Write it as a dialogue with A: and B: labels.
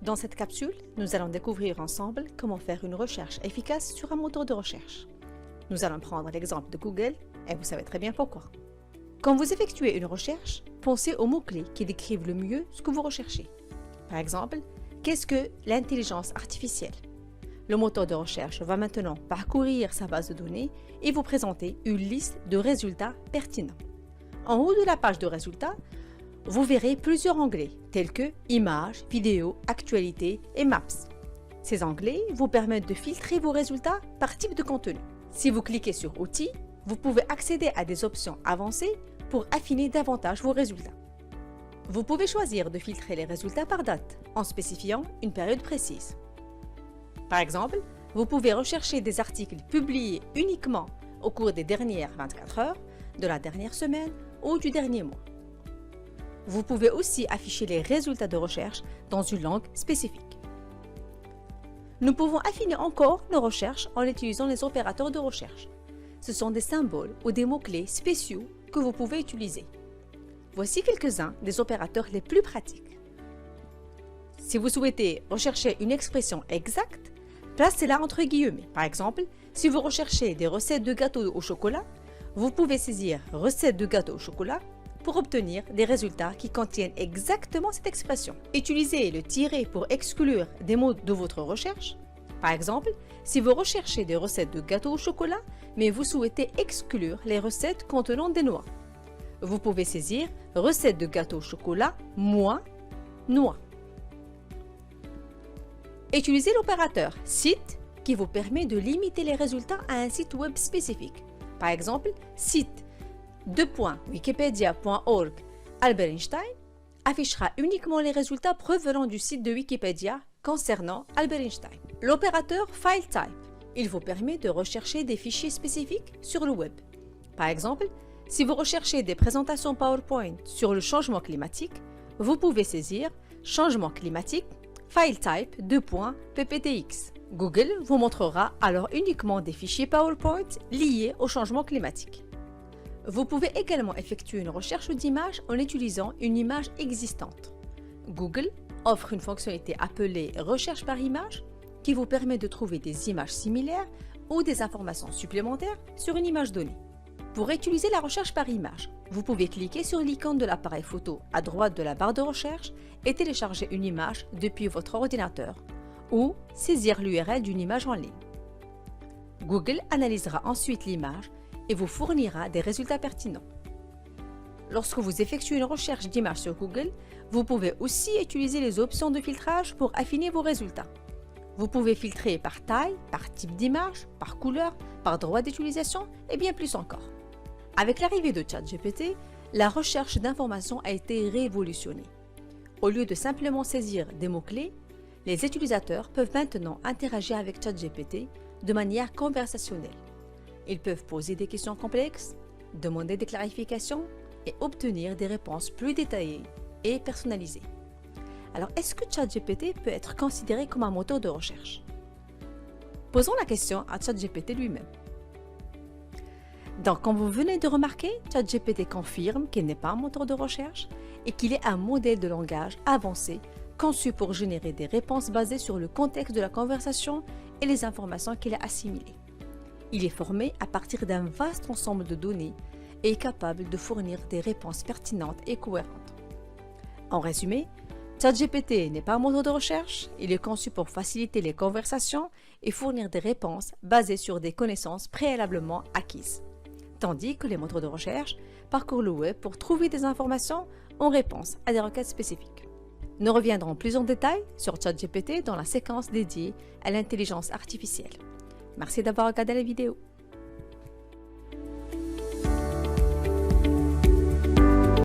A: Dans cette capsule, nous allons découvrir ensemble comment faire une recherche efficace sur un moteur de recherche. Nous allons prendre l'exemple de Google et vous savez très bien pourquoi. Quand vous effectuez une recherche, pensez aux mots-clés qui décrivent le mieux ce que vous recherchez. Par exemple, qu'est-ce que l'intelligence artificielle? Le moteur de recherche va maintenant parcourir sa base de données et vous présenter une liste de résultats pertinents. En haut de la page de résultats, vous verrez plusieurs onglets tels que Images, Vidéos, Actualités et Maps. Ces onglets vous permettent de filtrer vos résultats par type de contenu. Si vous cliquez sur Outils, vous pouvez accéder à des options avancées pour affiner davantage vos résultats. Vous pouvez choisir de filtrer les résultats par date en spécifiant une période précise. Par exemple, vous pouvez rechercher des articles publiés uniquement au cours des dernières 24 heures, de la dernière semaine ou du dernier mois. Vous pouvez aussi afficher les résultats de recherche dans une langue spécifique. Nous pouvons affiner encore nos recherches en utilisant les opérateurs de recherche. Ce sont des symboles ou des mots-clés spéciaux que vous pouvez utiliser. Voici quelques-uns des opérateurs les plus pratiques. Si vous souhaitez rechercher une expression exacte, placez-la entre guillemets. Par exemple, si vous recherchez des recettes de gâteaux au chocolat, vous pouvez saisir « recette de gâteau au chocolat » pour obtenir des résultats qui contiennent exactement cette expression. Utilisez le tiret pour exclure des mots de votre recherche. Par exemple, si vous recherchez des recettes de gâteaux au chocolat, mais vous souhaitez exclure les recettes contenant des noix, vous pouvez saisir « recette de gâteau au chocolat moins noix ». Utilisez l'opérateur « site » qui vous permet de limiter les résultats à un site web spécifique. Par exemple, site .wikipedia.org Albert Einstein affichera uniquement les résultats provenant du site de Wikipédia concernant Albert Einstein. L'opérateur File Type, il vous permet de rechercher des fichiers spécifiques sur le web. Par exemple, si vous recherchez des présentations PowerPoint sur le changement climatique, vous pouvez saisir Changement climatique File Type .pptx. Google vous montrera alors uniquement des fichiers PowerPoint liés au changement climatique. Vous pouvez également effectuer une recherche d'images en utilisant une image existante. Google offre une fonctionnalité appelée « Recherche par image » qui vous permet de trouver des images similaires ou des informations supplémentaires sur une image donnée. Pour utiliser la recherche par image, vous pouvez cliquer sur l'icône de l'appareil photo à droite de la barre de recherche et télécharger une image depuis votre ordinateur ou saisir l'URL d'une image en ligne. Google analysera ensuite l'image et vous fournira des résultats pertinents. Lorsque vous effectuez une recherche d'images sur Google, vous pouvez aussi utiliser les options de filtrage pour affiner vos résultats. Vous pouvez filtrer par taille, par type d'image, par couleur, par droit d'utilisation et bien plus encore. Avec l'arrivée de ChatGPT, la recherche d'informations a été révolutionnée. Au lieu de simplement saisir des mots-clés, les utilisateurs peuvent maintenant interagir avec ChatGPT de manière conversationnelle. Ils peuvent poser des questions complexes, demander des clarifications et obtenir des réponses plus détaillées et personnalisées. Alors, est-ce que ChatGPT peut être considéré comme un moteur de recherche? Posons la question à ChatGPT lui-même. Donc, comme vous venez de remarquer, ChatGPT confirme qu'il n'est pas un moteur de recherche et qu'il est un modèle de langage avancé conçu pour générer des réponses basées sur le contexte de la conversation et les informations qu'il a assimilées. Il est formé à partir d'un vaste ensemble de données et est capable de fournir des réponses pertinentes et cohérentes. En résumé, ChatGPT n'est pas un moteur de recherche, il est conçu pour faciliter les conversations et fournir des réponses basées sur des connaissances préalablement acquises. Tandis que les moteurs de recherche parcourent le web pour trouver des informations en réponse à des requêtes spécifiques. Nous reviendrons plus en détail sur ChatGPT dans la séquence dédiée à l'intelligence artificielle. Merci d'avoir regardé la vidéo.